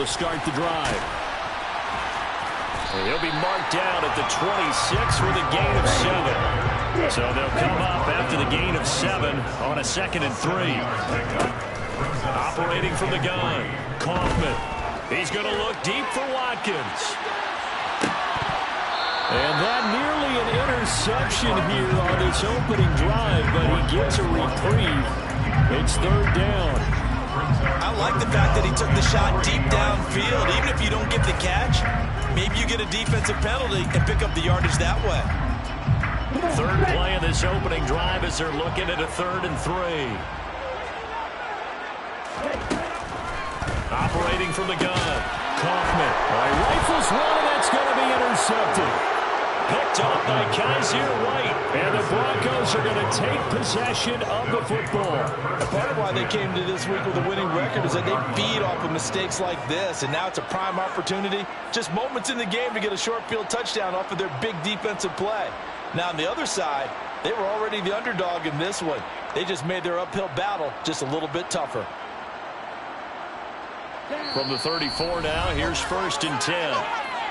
to start the drive. And he'll be marked down at the 26 with a gain of 7. So they'll come up after the gain of 7 on a 2nd and 3. Operating from the gun, Kaufman. He's going to look deep for Watkins. And that nearly an interception here on this opening drive, but he gets a reprieve. It's 3rd down. I like the fact that he took the shot deep downfield. Even if you don't get the catch, maybe you get a defensive penalty and pick up the yardage that way. 3rd play of this opening drive as they're looking at a 3rd and 3. Operating from the gun, Kaufman. Rifles one, and that's going to be intercepted. Picked off by Kaiser White. And the Broncos are going to take possession of the football. Part of why they came to this week with a winning record is that they feed off of mistakes like this. And now it's a prime opportunity. Just moments in the game to get a short field touchdown off of their big defensive play. Now on the other side, they were already the underdog in this one. They just made their uphill battle just a little bit tougher. From the 34 now, here's 1st and 10.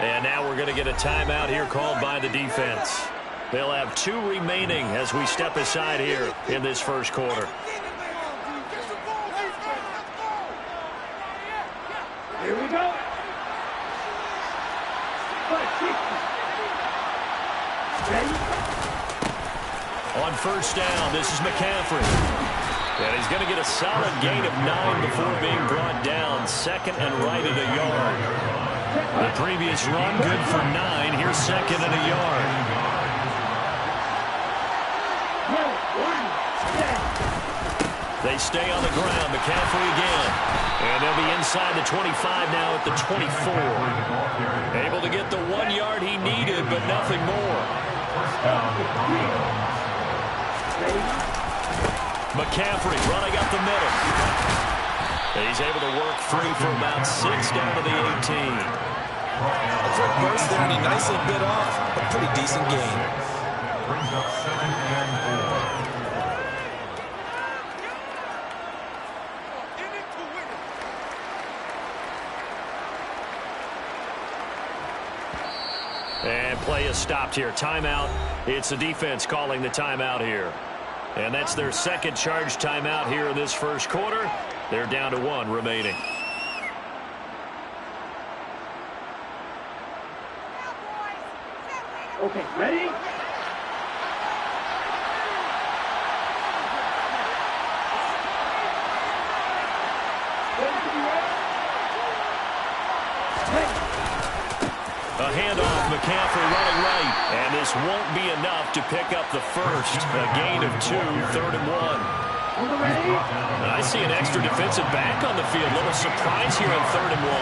And now we're going to get a timeout here called by the defense. They'll have 2 remaining as we step aside here in this first quarter. Here we go. Ready? On 1st down, this is McCaffrey. And he's going to get a solid gain of 9 before being brought down. 2nd and right at a yard. The previous run good for 9. Here's 2nd and a yard. They stay on the ground. McCaffrey again. And they'll be inside the 25 now at the 24. Able to get the 1 yard he needed, but nothing more. McCaffrey running up the middle. He's able to work free for about 6 down to the 18. A quick burst there, and he nicely bit off a pretty decent gain. Brings up 2nd and 4. And play is stopped here. Timeout. It's the defense calling the timeout here. And that's their 2nd charge timeout here in this first quarter. They're down to 1 remaining. Okay, ready? A handoff, McCaffrey running right. And this won't be enough to pick up the first. A gain of 2, 3rd and 1. I see an extra defensive back on the field. Little surprise here on 3rd and 1.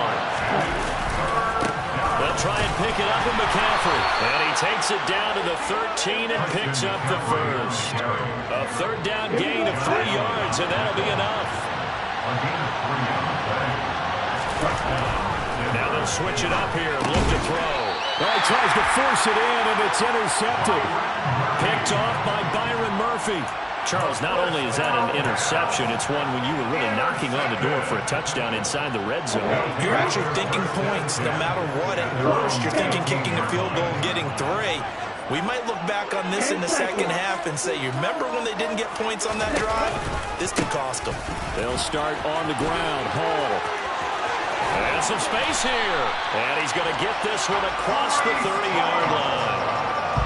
They'll try and pick it up with McCaffrey. And he takes it down to the 13 and picks up the first. A 3rd down gain of 3 yards, and that'll be enough. Now they'll switch it up here and look to throw. Well, he tries to force it in, and it's intercepted. Picked off by Byron Murphy. Charles, not only is that an interception, it's one when you were really knocking on the door for a touchdown inside the red zone. You're actually thinking points no matter what. At worst, you're thinking kicking a field goal and getting 3. We might look back on this in the second half and say, you remember when they didn't get points on that drive? This could cost them. They'll start on the ground. Hall. And some space here. And he's going to get this one across the 30-yard line.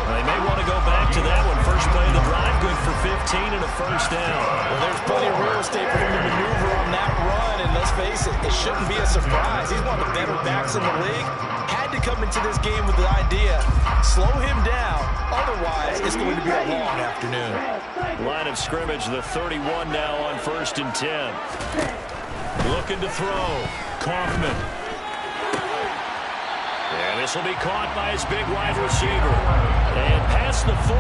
They may want to go back to that one. First play of the drive, good for 15 and a 1st down. Well, there's plenty of real estate for him to maneuver on that run, and let's face it, it shouldn't be a surprise. He's one of the better backs in the league. Had to come into this game with the idea, slow him down, otherwise it's going to be a long afternoon. Line of scrimmage, the 31 now on 1st and 10. Looking to throw, Kaufman. And this will be caught by his big wide receiver. And past the 40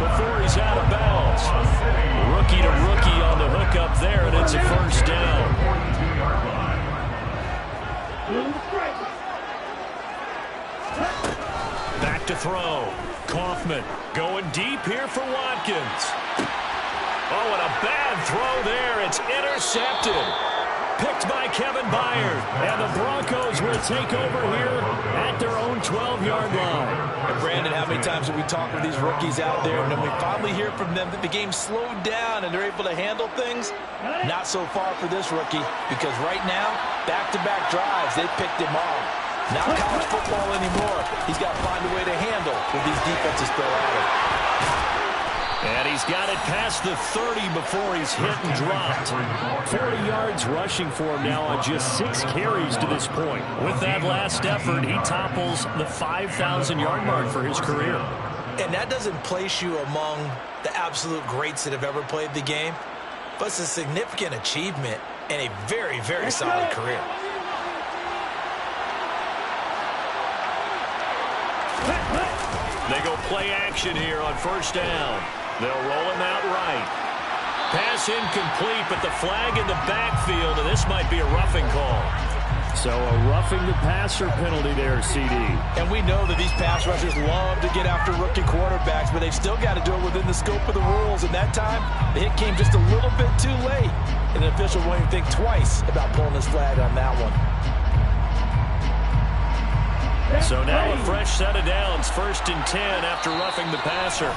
before he's out of bounds. Rookie to rookie on the hook up there, and it's a 1st down. Back to throw. Kaufman going deep here for Watkins. Oh, and a bad throw there. It's intercepted. picked by Kevin Byard. And the Broncos will take over here at their own 12-yard line. And Brandon, how many times have we talked with these rookies out there, and then we finally hear from them that the game slowed down and they're able to handle things? Not so far for this rookie, because right now, back-to-back drives, they picked him off. Not college football anymore. He's got to find a way to handle what these defenses throw at him. And he's got it past the 30 before he's hit and dropped. 40 yards rushing for him now on just 6 carries to this point. With that last effort, he topples the 5,000-yard mark for his career. And that doesn't place you among the absolute greats that have ever played the game, but it's a significant achievement and a very, very solid career. They go play action here on first down. They'll roll him out right. Pass incomplete, but the flag in the backfield, and this might be a roughing call. So a roughing the passer penalty there, CD. And we know that these pass rushers love to get after rookie quarterbacks, but they've still got to do it within the scope of the rules. And that time, the hit came just a little bit too late. And the official won't even think twice about pulling his flag on that one. So now a fresh set of downs, 1st and 10 after roughing the passer.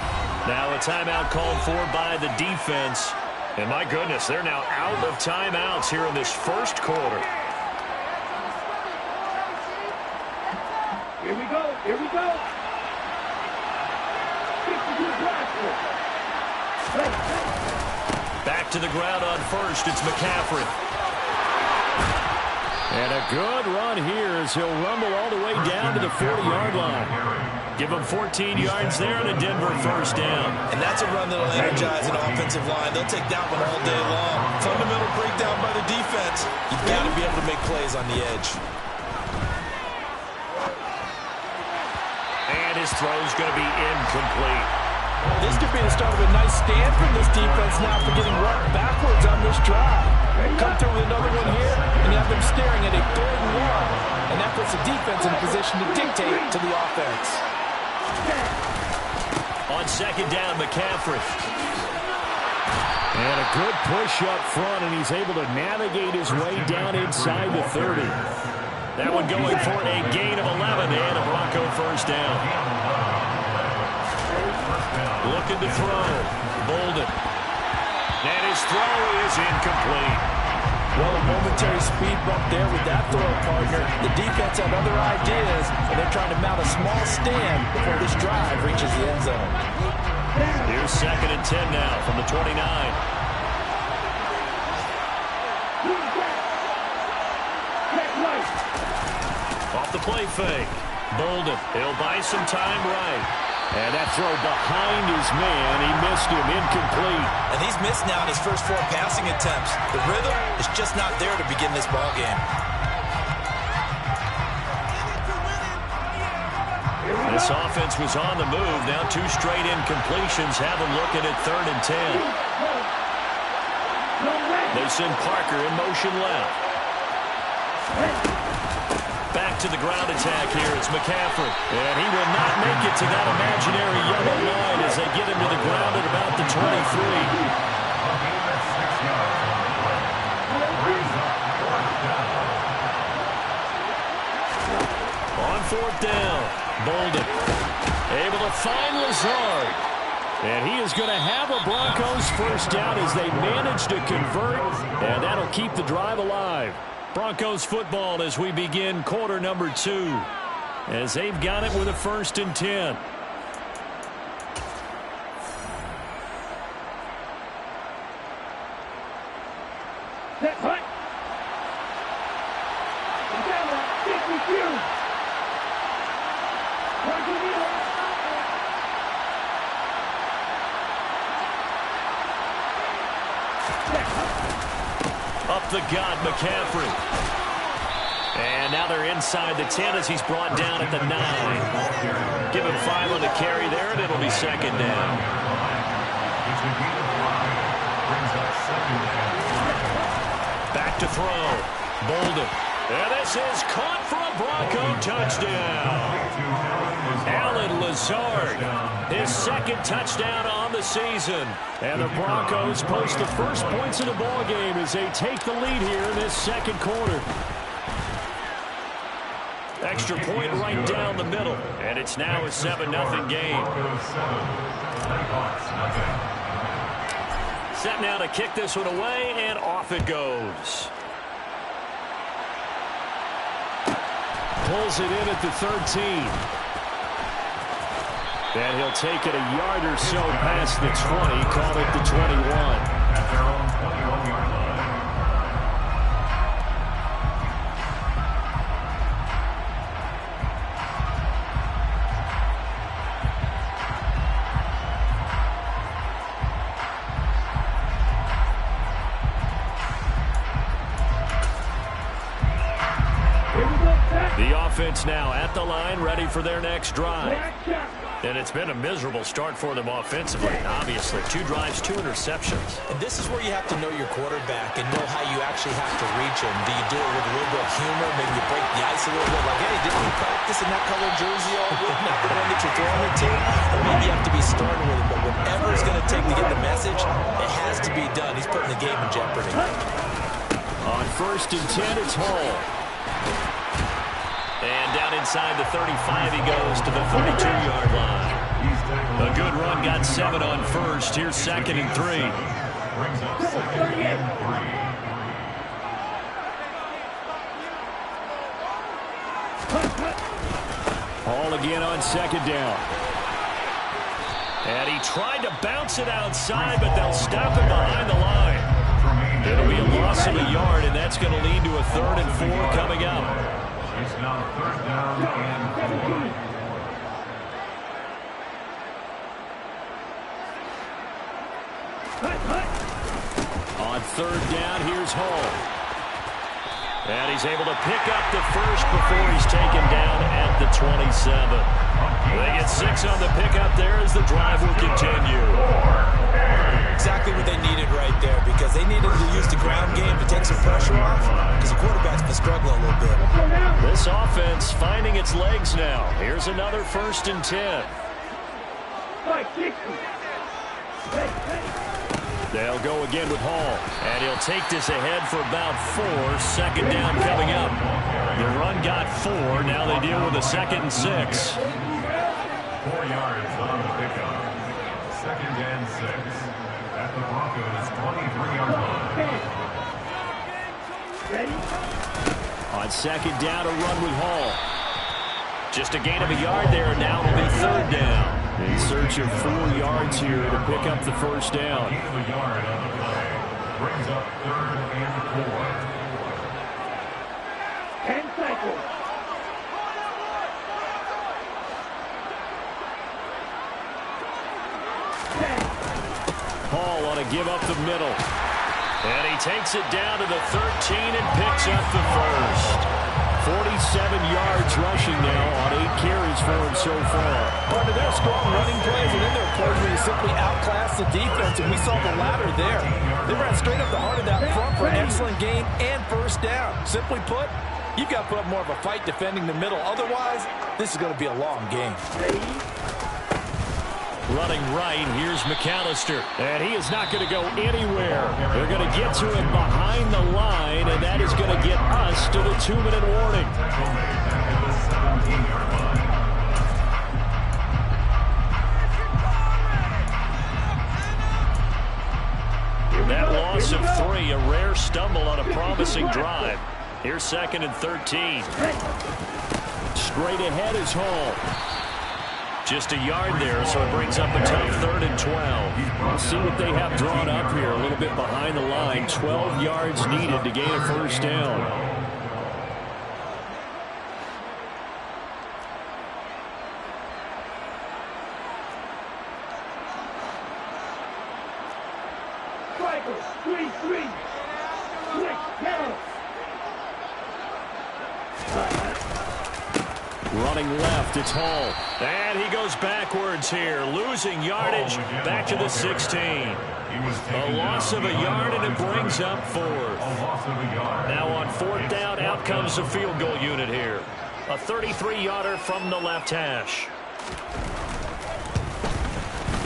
Now a timeout called for by the defense. And my goodness, they're now out of timeouts here in this first quarter. Here we go. Here we go. Back to the ground on first. It's McCaffrey. And a good run here as he'll rumble all the way down to the 40-yard line. Give him 14 yards there and a Denver first down. And that's a run that'll energize an offensive line. They'll take that one all day long. Fundamental breakdown by the defense. You've got to be able to make plays on the edge. And his throw's going to be incomplete. This could be the start of a nice stand from this defense now for getting worked backwards on this drive. Come through with another one here, and you have them staring at a 3rd and 1. And that puts the defense in a position to dictate to the offense. On 2nd down, McCaffrey. And a good push up front, and he's able to navigate his way down inside the 30. That one going for a gain of 11 and a Bronco first down. Looking to throw. Bolden. And his throw is incomplete. Well, a momentary speed bump there with that throw, partner. The defense had other ideas, and they're trying to mount a small stand before this drive reaches the end zone. Here's 2nd and 10 now from the 29. Off the play fake. Bolden. He'll buy some time right. And that throw behind his man, he missed him, incomplete. And he's missed now in his first 4 passing attempts. The rhythm is just not there to begin this ball game. This offense was on the move. Now 2 straight incompletions have them looking at 3rd and 10. They send Parker in motion left. Back to the ground attack here. It's McCaffrey. And he will not make it to that imaginary yellow line as they get him to the ground at about the 23. On 4th down, Bolden able to find Lazard. And he is going to have a Broncos first down as they manage to convert. And that'll keep the drive alive. Broncos football as we begin quarter number 2. As they've got it with a 1st and 10. Up the gut, McCaffrey. And now they're inside the 10 as he's brought down at the 9. Give him 5 on the carry there, and it'll be 2nd down. Back to throw. Bolden. And this is caught for a Bronco touchdown. Allen Lazard. His second touchdown on the season. And the Broncos post the first points of the ball game as they take the lead here in this second quarter. Extra point right down the middle. And it's now a 7-0 game. Set now to kick this one away, and off it goes. Pulls it in at the 13. And he'll take it a yard or so past the 20, call it the 21. At their own 21-yard line. The offense now at the line, ready for their next drive. And it's been a miserable start for them offensively, obviously. 2 drives, 2 interceptions. And this is where you have to know your quarterback and know how you actually have to reach him. Do you do it with a little bit of humor? Maybe you break the ice a little bit. Like, hey, didn't you practice in that colored jersey all week? Not the one that you're throwing it to? Or maybe you have to be stern with him. But whatever it's going to take to get the message, it has to be done. He's putting the game in jeopardy. On 1st and 10, it's Hall. And down inside the 35, he goes to the 32-yard line. A good run, got 7 on 1st. Here's 2nd and 3. Brings up 2nd and 3. Hall again on 2nd down. And he tried to bounce it outside, but they'll stop him behind the line. It'll be a loss of a yard, and that's going to lead to a 3rd and 4 coming up. It's now 3rd down and 4. On 3rd down, here's Hall. And he's able to pick up the first before he's taken down at the 27. They get 6 on the pickup there as the drive will continue. Exactly what they needed right there, because they needed to use the ground game to take some pressure off, because the quarterback's been struggling a little bit. This offense finding its legs now. Here's another 1st and 10. They'll go again with Hall. And he'll take this ahead for about 4. 2nd down coming up. The run got 4. Now they deal with a 2nd and 6. 4 yards on the pickup. 2nd and 6. At the Broncos' 23-yard line. On 2nd down, a run with Hall. Just a gain of a yard there, and now it'll be 3rd down. In search of 4 yards here to pick up the 1st down. Gain of a yard on the play. Brings up 3rd and 4. 10 cycles. Hall on a give up the middle. And he takes it down to the 13 and picks up the first. 47 yards rushing now on 8 carries for him so far. Part of their strong running plays, and then there are plays where you simply outclass the defense, and we saw the latter there. They ran straight up the heart of that front for an excellent gain and 1st down. Simply put, you've got to put up more of a fight defending the middle. Otherwise, this is going to be a long game. Running right, here's McAllister. And he is not going to go anywhere. They're going to get to him behind the line, and that is going to get us to the 2-minute warning. That loss of 3, a rare stumble on a promising drive. Here's 2nd and 13. Straight ahead is Hall. Just a yard there, so it brings up a tough 3rd and 12. We'll see what they have drawn up here. A little bit behind the line. 12 yards needed to gain a 1st down. Cycle. 3-3. Switch. Down. Running left, it's Hall. And he goes backwards here, losing yardage back to the 16. A loss of a yard, and it brings up 4th. Now on 4th down, out comes the field goal unit here. A 33-yarder from the left hash.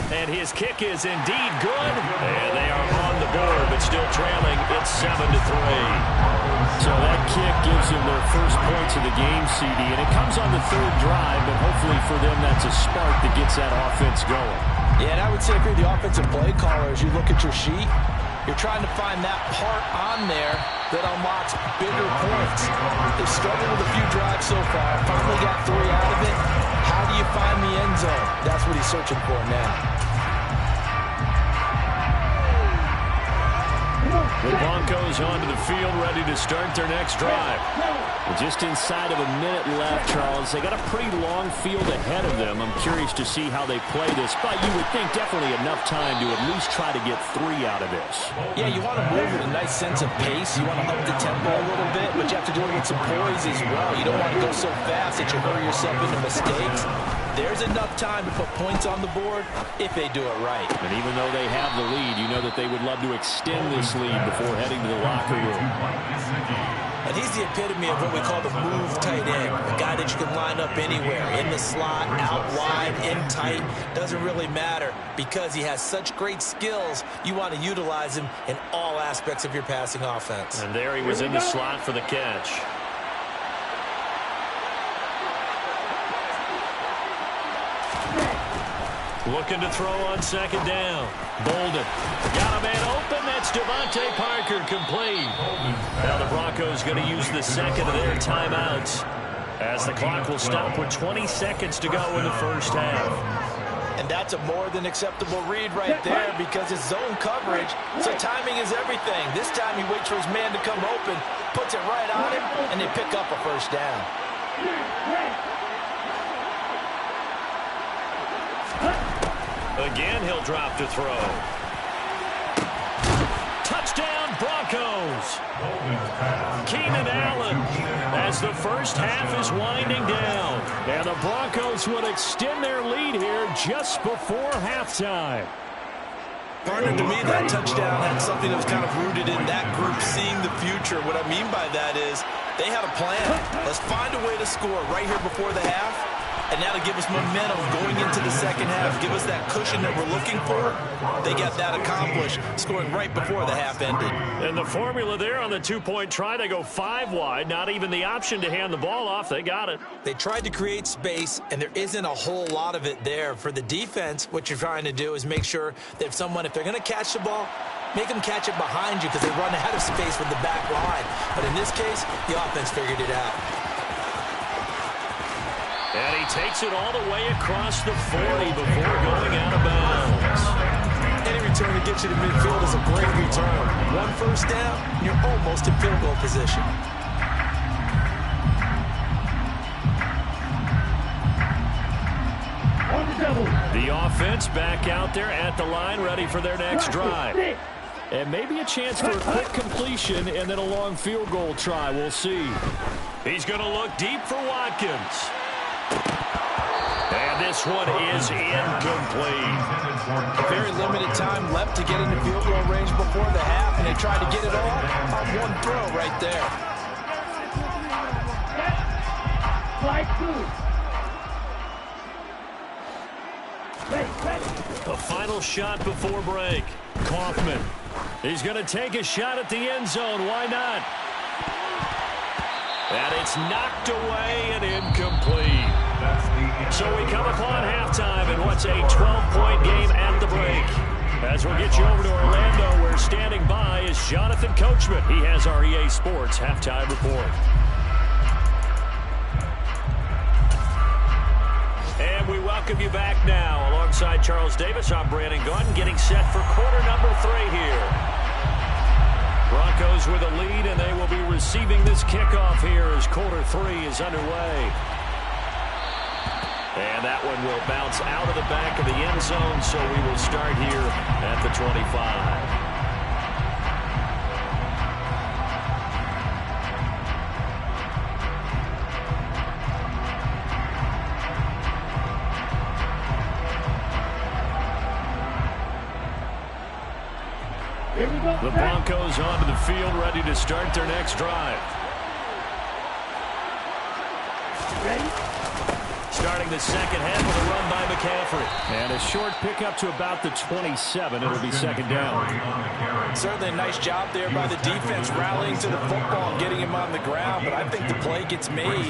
And his kick is indeed good. And they are on the board, but still trailing. It's 7-3. So that kick gives them their first points of the game, CD. And it comes on the third drive, but hopefully for them that's a spark that gets that offense going. Yeah, and I would say if you're the offensive play caller, as you look at your sheet, you're trying to find that part on there that unlocks bigger points. They've struggled with a few drives so far. Finally got 3 out of it. How do you find the end zone? That's what he's searching for now. The Broncos onto the field, ready to start their next drive. Just inside of a minute left, Charles. They got a pretty long field ahead of them. I'm curious to see how they play this, but you would think definitely enough time to at least try to get 3 out of this. Yeah, you want to move with a nice sense of pace. You want to up the tempo a little bit, but you have to do it with some poise as well. You don't want to go so fast that you hurry yourself into mistakes. There's enough time to put points on the board if they do it right. And even though they have the lead, you know that they would love to extend this lead before heading to the locker room. And he's the epitome of what we call the move tight end, a guy that you can line up anywhere, in the slot, out wide, in tight, doesn't really matter. Because he has such great skills, you want to utilize him in all aspects of your passing offense. And there he was in the slot for the catch. Looking to throw on second down. Bolden got a man open. That's Devontae Parker, complete. Now the Broncos going to use the second of their timeouts as the clock will stop with 20 seconds to go in the first half. And that's a more than acceptable read right there because it's zone coverage, so timing is everything. This time he waits for his man to come open, puts it right on him, and they pick up a first down. Again, he'll drop to throw. Touchdown, Broncos. Keenan Allen as the first half is winding down. And the Broncos would extend their lead here just before halftime. Partner, to me, that touchdown had something that was kind of rooted in that group seeing the future. What I mean by that is they had a plan. Let's find a way to score right here before the half. And that'll give us momentum going into the second half. Give us that cushion that we're looking for. They got that accomplished, scoring right before the half ended. And the formula there on the two-point try, they go 5 wide. Not even the option to hand the ball off. They got it. They tried to create space, and there isn't a whole lot of it there. For the defense, what you're trying to do is make sure that if they're going to catch the ball, make them catch it behind you because they run out of space with the back line. But in this case, the offense figured it out. And he takes it all the way across the 40 before going out of bounds. Any return that gets you to midfield is a great return. 1 first down, you're almost in field goal position. The offense back out there at the line, ready for their next drive. And maybe a chance for a quick completion and then a long field goal try. We'll see. He's going to look deep for Watkins. And this one is incomplete. Very limited time left to get into field goal range before the half, and they tried to get it all on one throw right there. The final shot before break. Kaufman. He's going to take a shot at the end zone. Why not? And it's knocked away and incomplete. So we come upon halftime in what's a 12-point game at the break. As we'll get you over to Orlando, where standing by is Jonathan Coachman. He has our EA Sports halftime report. And we welcome you back now. Alongside Charles Davis, I'm Brandon Gordon, getting set for quarter number 3 here. Broncos with a lead, and they will be receiving this kickoff here as quarter 3 is underway. And that one will bounce out of the back of the end zone, so we will start here at the 25. The Broncos onto the field, ready to start their next drive. Starting entering the second half with a run by McCaffrey. And a short pickup to about the 27. It'll be second down. Certainly a nice job there by the defense rallying to the football and getting him on the ground, but I think the play gets made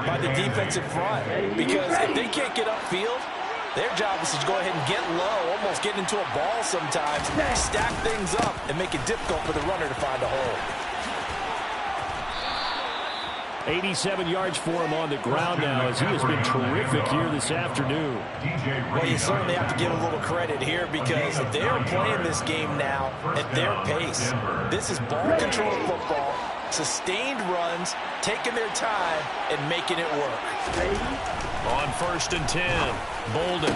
by the defensive front because if they can't get upfield, their job is to go ahead and get low, almost get into a ball sometimes, stack things up, and make it difficult for the runner to find a hole. 87 yards for him on the ground now as he has been terrific here this afternoon. Well, you certainly have to give a little credit here because they're playing this game now at their pace. This is ball control football, sustained runs, taking their time, and making it work. On 1st and 10, Bolden.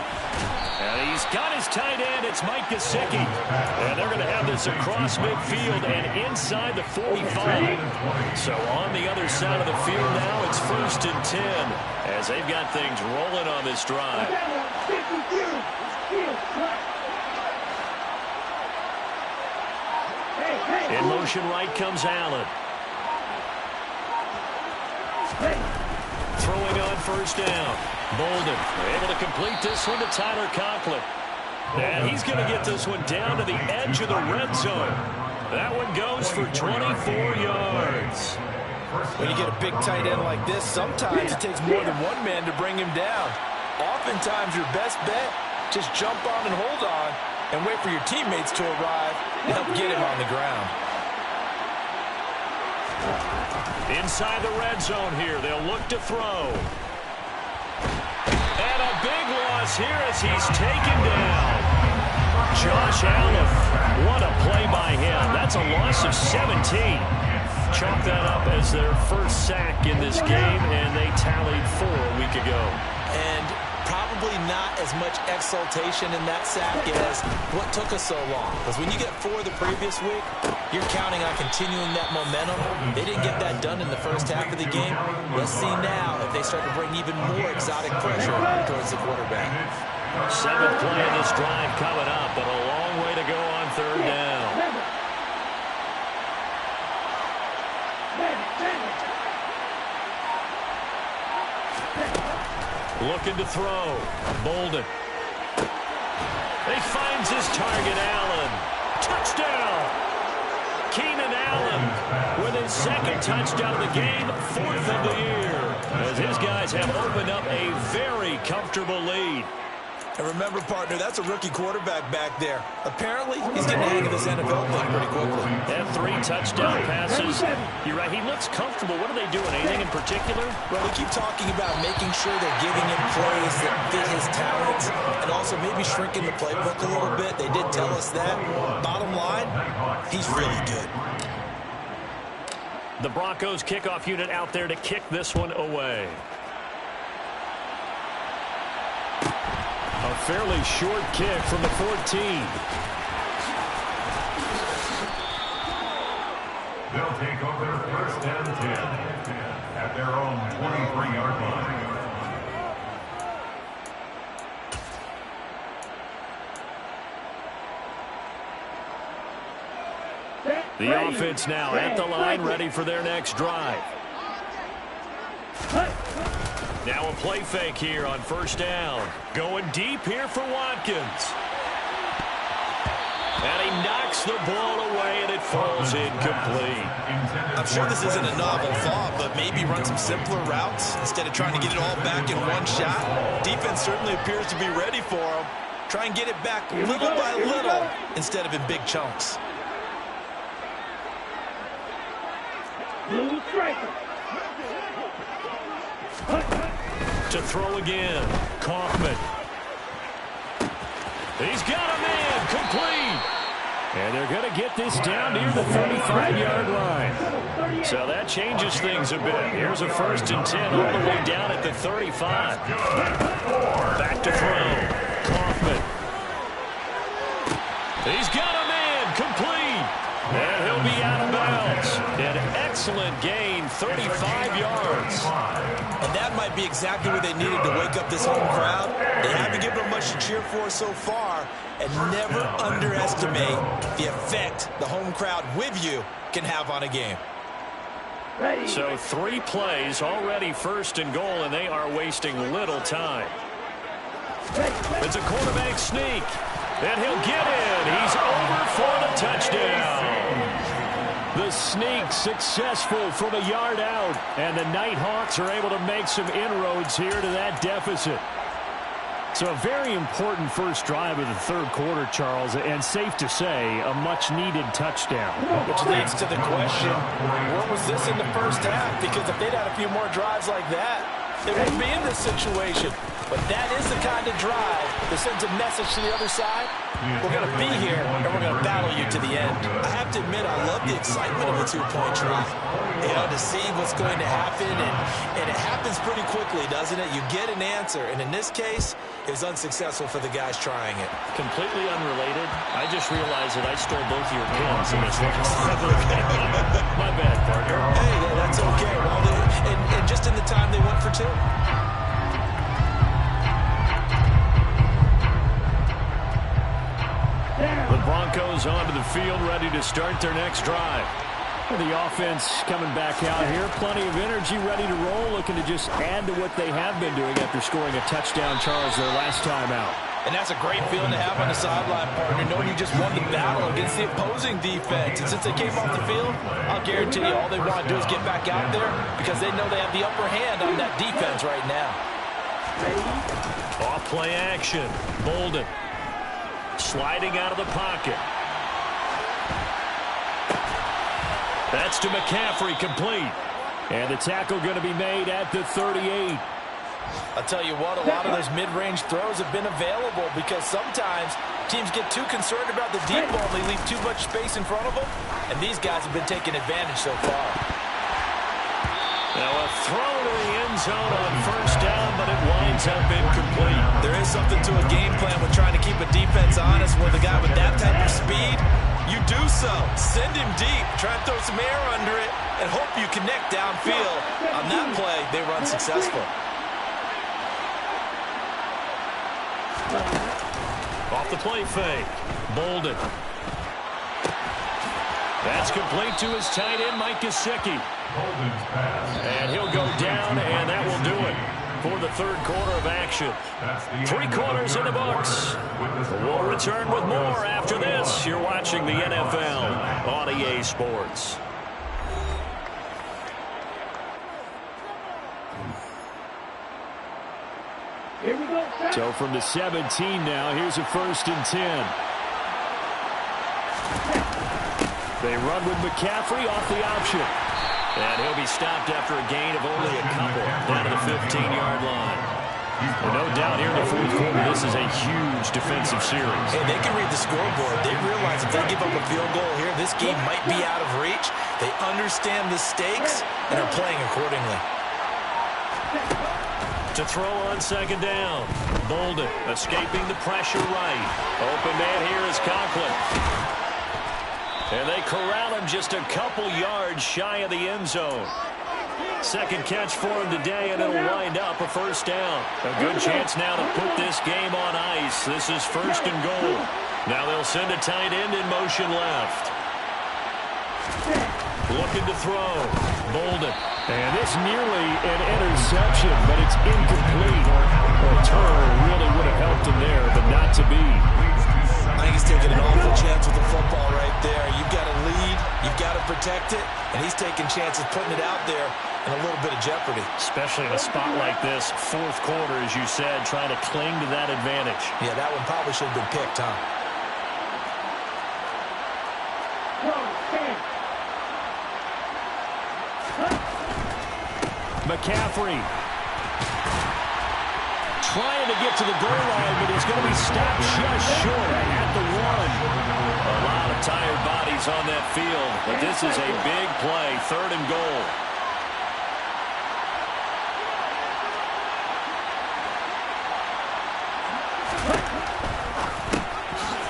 And he's got his tight end. It's Mike Gesicki. And they're going to have this across midfield and inside the 45. So on the other side of the field now, it's 1st and 10 as they've got things rolling on this drive. In motion right comes Allen. Throwing on 1st down. Bolden able to complete this one to Tyler Conklin. And he's going to get this one down to the edge of the red zone. That one goes for 24 yards. When you get a big tight end like this, sometimes it takes more than one man to bring him down. Oftentimes your best bet, just jump on and hold on and wait for your teammates to arrive and help get him on the ground. Inside the red zone here, they'll look to throw. And a big loss here as he's taken down. Josh Allen, what a play by him. That's a loss of 17. Chalk that up as their first sack in this game, and they tallied 4 a week ago. And probably not as much exultation in that sack as what took us so long. Because when you get 4 the previous week, you're counting on continuing that momentum. They didn't get that done in the first half of the game. Let's see now if they start to bring even more exotic pressure towards the quarterback. 7th play of this drive coming up, but a long way to go on 3rd down. Looking to throw. Bolden. He finds his target, Allen. Touchdown! Keenan Allen with his 2nd touchdown of the game, 4th of the year, as his guys have opened up a very comfortable lead. And remember, partner, that's a rookie quarterback back there. Apparently, he's getting the hang of this NFL thing pretty quickly. And 3 touchdown passes. You're right, he looks comfortable. What are they doing? Anything in particular? Well, we keep talking about making sure they're giving him plays that fit his talents and also maybe shrinking the playbook a little bit. They did tell us that. Bottom line, he's really good. The Broncos kickoff unit out there to kick this one away. A fairly short kick from the 14. They'll take over 1st and 10 at their own 23-yard line. The offense now at the line, ready for their next drive. Now a play fake here on 1st down. Going deep here for Watkins. And he knocks the ball away, and it falls incomplete. I'm sure this isn't a novel thought, but maybe run some simpler routes instead of trying to get it all back in one shot. Defense certainly appears to be ready for him. Try and get it back little by little instead of in big chunks. Blue striker. To throw again, Kaufman. He's got a man, complete. And they're going to get this down near the 35-yard line. So that changes things a bit. Here's a 1st and 10 all the way down at the 35. Back to throw, Kaufman. He's got a man, complete. And he'll be out of bounds. An excellent gain, 35 yards. And that might be exactly what they needed to wake up this home crowd. They haven't given them much to cheer for so far. And never underestimate the effect the home crowd with you can have on a game. So 3 plays, already 1st and goal, and they are wasting little time. It's a quarterback sneak, and he'll get in. He's over for the touchdown. The sneak successful from a yard out, and the Nighthawks are able to make some inroads here to that deficit. So a very important first drive of the 3rd quarter, Charles, and safe to say, a much-needed touchdown. Which leads to the question, where was this in the first half? Because if they'd had a few more drives like that, they wouldn't be in this situation. But that is the kind of drive that sends a message to the other side. We're going to be here, and we're going to battle you to the end. I have to admit, I love the excitement of a 2-point try. You know, to see what's going to happen, and it happens pretty quickly, doesn't it? You get an answer, and in this case, it was unsuccessful for the guys trying it. Completely unrelated. I just realized that I stole both of your pins in this last. My bad, partner. Hey, that's okay. Well, and just in the time they went for 2. The Broncos onto the field, ready to start their next drive. The offense coming back out here. Plenty of energy, ready to roll, looking to just add to what they have been doing after scoring a touchdown, Charles, their last time out. And that's a great feeling to have on the sideline, partner, knowing you just won the battle against the opposing defense. And since they came off the field, I'll guarantee you all they want to do is get back out there because they know they have the upper hand on that defense right now. Off play action. Bolden sliding out of the pocket. That's to McCaffrey, complete. And the tackle going to be made at the 38. I'll tell you what, a lot of those mid-range throws have been available because sometimes teams get too concerned about the deep ball and they leave too much space in front of them, and these guys have been taking advantage so far. Now a throw to the end zone on 1st down, but it winds up incomplete. There is something to a game plan with trying to keep a defense honest with a guy with that type of speed. You do so. Send him deep. Try and throw some air under it and hope you connect downfield. On that play, they were unsuccessful. Off the play fake. Bolden. That's complete to his tight end, Mike Gesicki. And he'll go down, and that will do it for the 3rd quarter of action. 3 quarters in the books. We'll return with more after this. You're watching the NFL on EA Sports. Here we go. So from the 17 now, here's a 1st and 10. They run with McCaffrey off the option. And he'll be stopped after a gain of only a couple down to the 15-yard line. No doubt here in the 4th quarter, this is a huge defensive series. Hey, they can read the scoreboard. They realize if they give up a field goal here, this game might be out of reach. They understand the stakes and are playing accordingly. To throw on 2nd down. Bolden escaping the pressure right. Open man here is Conklin. And they corral him just a couple yards shy of the end zone. 2nd catch for him today, and it'll wind up a 1st down. A good chance now to put this game on ice. This is 1st and goal. Now they'll send a tight end in motion left. Looking to throw. Bolden. And this nearly an interception, but it's incomplete. A turn really would have helped him there, but not to be. I think he's taking an awful chance with the football right there. You've got to lead, you've got to protect it, and he's taking chances putting it out there in a little bit of jeopardy. Especially in a spot like this, 4th quarter, as you said, trying to cling to that advantage. Yeah, that one probably should have been picked, huh? McCaffrey trying to get to the goal line, but he's going to be stopped just short at the 1. A lot of tired bodies on that field, but this is a big play, 3rd and goal.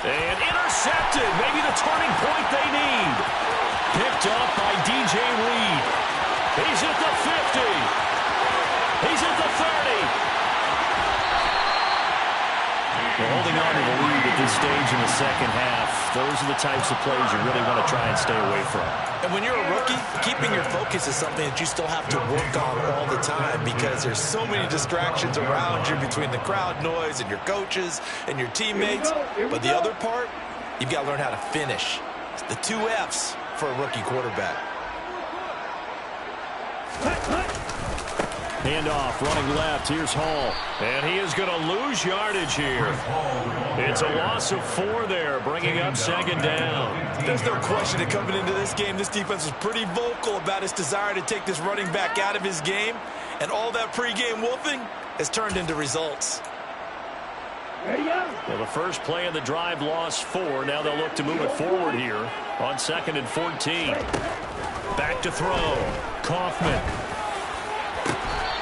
And intercepted, maybe the turning point they need. Picked up by DJ Reed. He's at the 50. He's at the 30. Well, holding on to the lead at this stage in the second half, those are the types of plays you really want to try and stay away from. And when you're a rookie, keeping your focus is something that you still have to work on all the time because there's so many distractions around you between the crowd noise and your coaches and your teammates. But the other part, you've got to learn how to finish. It's the 2 F's for a rookie quarterback. Handoff, running left. Here's Hall. And he is going to lose yardage here. It's a loss of 4 there, bringing up second down. There's no question that coming into this game, this defense was pretty vocal about its desire to take this running back out of his game. And all that pregame wolfing has turned into results. Well, the first play of the drive lost 4. Now they'll look to move it forward here on 2nd and 14. Back to throw. Kaufman.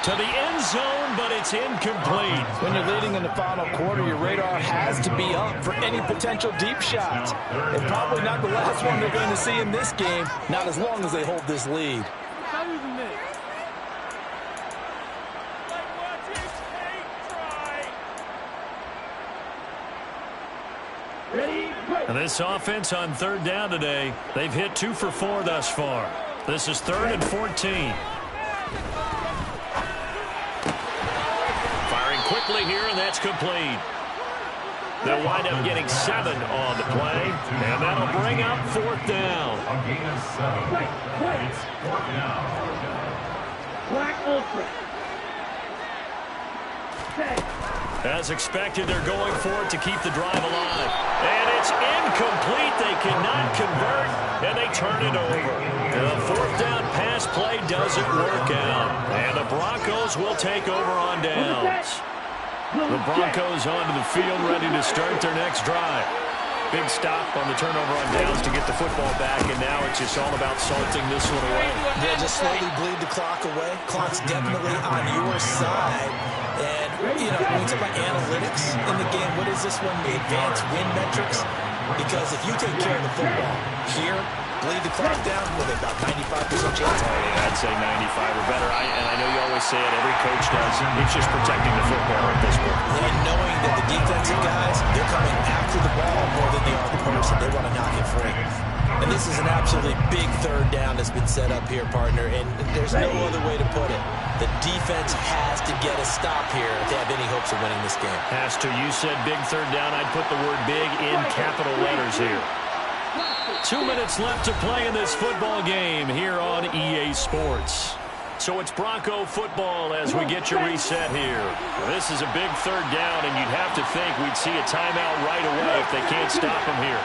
To the end zone, but it's incomplete. When you're leading in the final quarter, your radar has to be up for any potential deep shots. And probably not the last one they're going to see in this game, not as long as they hold this lead. And this offense on 3rd down today, they've hit 2 for 4 thus far. This is 3rd and 14. Quickly here, and that's complete. They'll wind up getting 7 on the play, and that'll bring up 4th down. A gain of 7. It's 4th down. Black Ultra. As expected, they're going for it to keep the drive alive. And it's incomplete. They cannot convert, and they turn it over. The 4th down pass play doesn't work out. And the Broncos will take over on downs. The Broncos onto the field, ready to start their next drive. Big stop on the turnover on downs to get the football back, and now it's just all about salting this one away. They'll just slowly bleed the clock away. Clock's definitely on your side. And, you know, when you talk about analytics in the game, what is this one? The advanced win metrics? Because if you take care of the football here, bleed the clock down with about 95% chance. I'd say 95 or better. And I know you always say it, every coach does. It's just protecting the football at this point. And knowing that the defensive guys, they're coming after the ball more than they are the person. They want to knock it free. And this is an absolutely big 3rd down that's been set up here, partner. And there's no other way to put it. The defense has to get a stop here if they have any hopes of winning this game. Has to. You said big 3rd down. I'd put the word big in capital letters here. 2 minutes left to play in this football game here on EA Sports. So it's Bronco football as we get your reset here. This is a big 3rd down, and you'd have to think we'd see a timeout right away if they can't stop them here.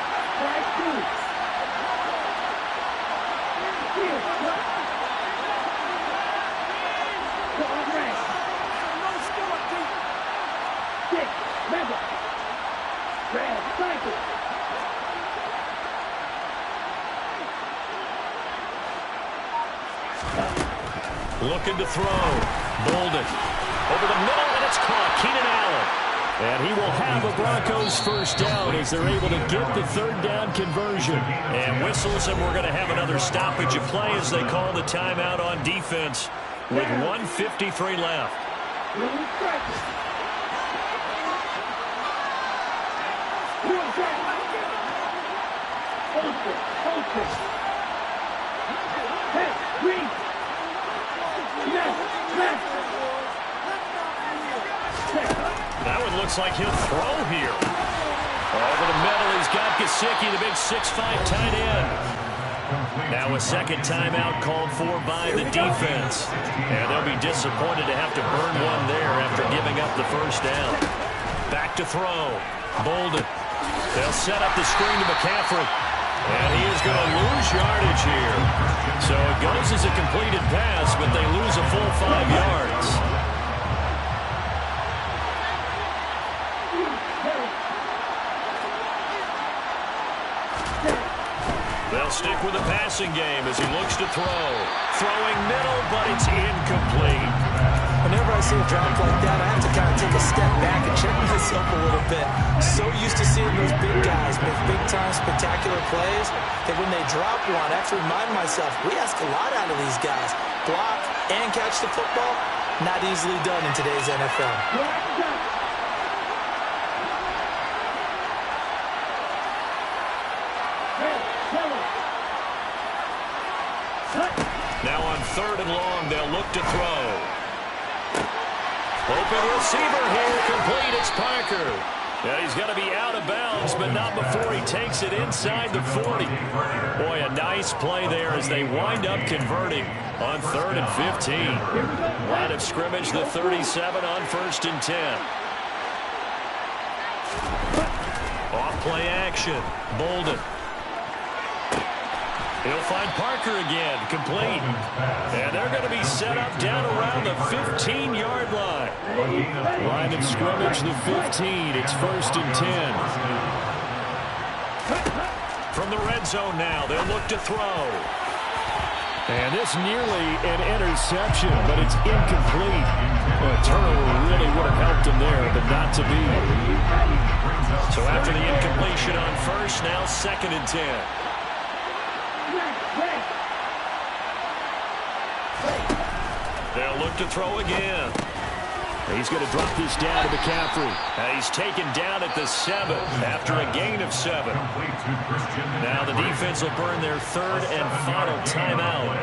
Looking to throw. Bolden. Over the middle, and it's caught. Keenan Allen. And he will have a Broncos first down as they're able to get the 3rd down conversion. And whistles, and we're going to have another stoppage of play as they call the timeout on defense with 1:53 left. That one looks like he'll throw here. Over the middle, he's got Gesicki, the big 6'5" tight end. Now a second timeout called for by the defense. And they'll be disappointed to have to burn one there after giving up the first down. Back to throw. Bolden. They'll set up the screen to McCaffrey. And he is going to lose yardage here. So it goes as a completed pass, but they lose a full 5 yards. They'll stick with the passing game as he looks to throw. Throwing middle, but it's incomplete. Whenever I see a drop like that, I have to kind of take a step back and check myself a little bit. So used to seeing those big guys make big-time spectacular plays that when they drop one, I have to remind myself, we ask a lot out of these guys. Block and catch the football, not easily done in today's NFL. 3rd and long. They'll look to throw. Open receiver here. Complete. It's Parker. Yeah, he's going to be out of bounds, but not before he takes it inside the 40. Boy, a nice play there as they wind up converting on 3rd and 15. Line of scrimmage, the 37 on 1st and 10. Off play action. Bolden. He'll find Parker again. Complete. And they're going to be set up down around the 15-yard line. Line of scrimmage, the 15. It's 1st and 10. From the red zone now, they'll look to throw. And this nearly an interception, but it's incomplete. Well, a turnover really would have helped him there, but not to be. So after the incompletion on 1st, now 2nd and 10. They'll look to throw again. He's going to drop this down to McCaffrey. He's taken down at the 7 after a gain of 7. Now the defense will burn their 3rd and final timeout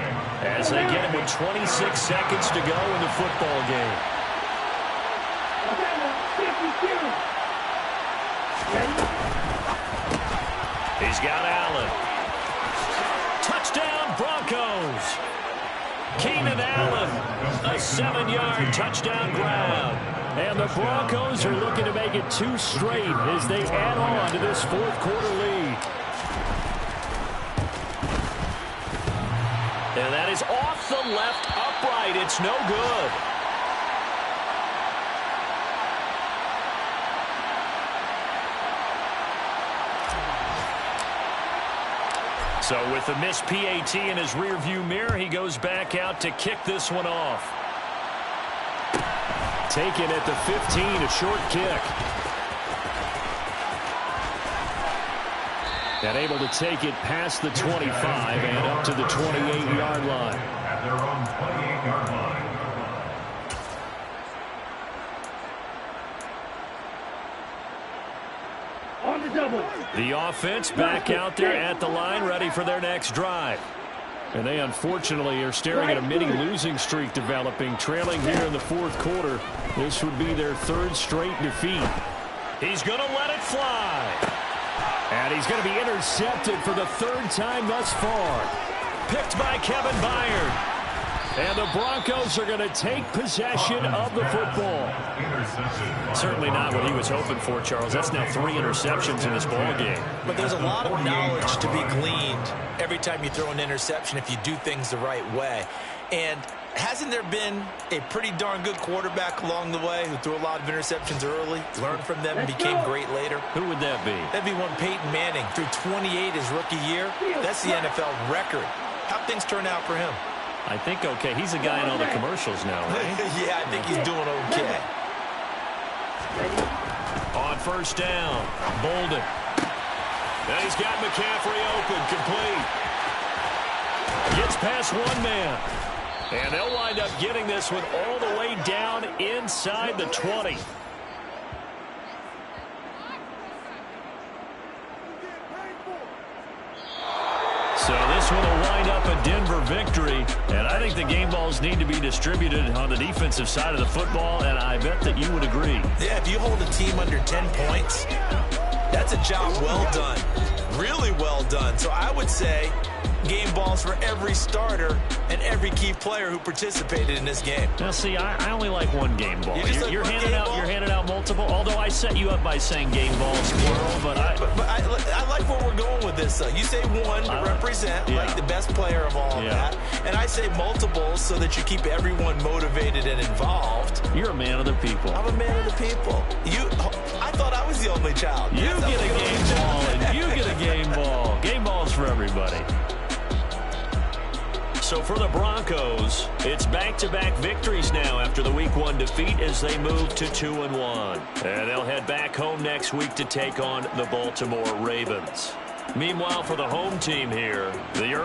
as they get him with 26 seconds to go in the football game. He's got Allen. Touchdown, Broncos. Keenan Allen, a 7-yard touchdown grab. And the Broncos are looking to make it 2 straight as they add on to this 4th quarter lead. And that is off the left upright. It's no good. So with the missed PAT in his rearview mirror, he goes back out to kick this one off. Taken at the 15, a short kick. And able to take it past the 25 and up to the 28-yard line. At their own 28-yard line. On the double. The offense back out there at the line, ready for their next drive. And they unfortunately are staring at a mini losing streak developing, trailing here in the 4th quarter. This would be their 3rd straight defeat. He's going to let it fly. And he's going to be intercepted for the 3rd time thus far. Picked by Kevin Byard. And the Broncos are going to take possession of the football. Certainly not what he was hoping for, Charles. That's now 3 interceptions in this ball game. But there's a lot of knowledge to be gleaned every time you throw an interception if you do things the right way. And hasn't there been a pretty darn good quarterback along the way who threw a lot of interceptions early, learned from them, and became great later? Who would that be? That'd be one Peyton Manning. Threw 28 his rookie year. That's the NFL record. How'd things turn out for him? I think okay. He's a guy in all the commercials now, right? Yeah, I think he's doing okay. On 1st down, Bolden. And he's got McCaffrey open, complete. Gets past one man. And they'll wind up getting this one all the way down inside the 20. So this one will wind up a Denver victory, and I think the game balls need to be distributed on the defensive side of the football, and I bet that you would agree. Yeah, if you hold a team under 10 points, that's a job well done, really well done. So I would say game balls for every starter and every key player who participated in this game. Now, see, I only like one game ball. You're handing out multiple. Although I set you up by saying game balls plural, but I like where we're going with this. You say one to represent like the best player of all of that, and I say multiples so that you keep everyone motivated and involved. You're a man of the people. I'm a man of the people. I thought I was the only child. You get a game ball, and you get a game ball. Game balls for everybody. So for the Broncos, it's back-to-back victories now after the Week 1 defeat as they move to 2-1. And they'll head back home next week to take on the Baltimore Ravens. Meanwhile, for the home team here, the early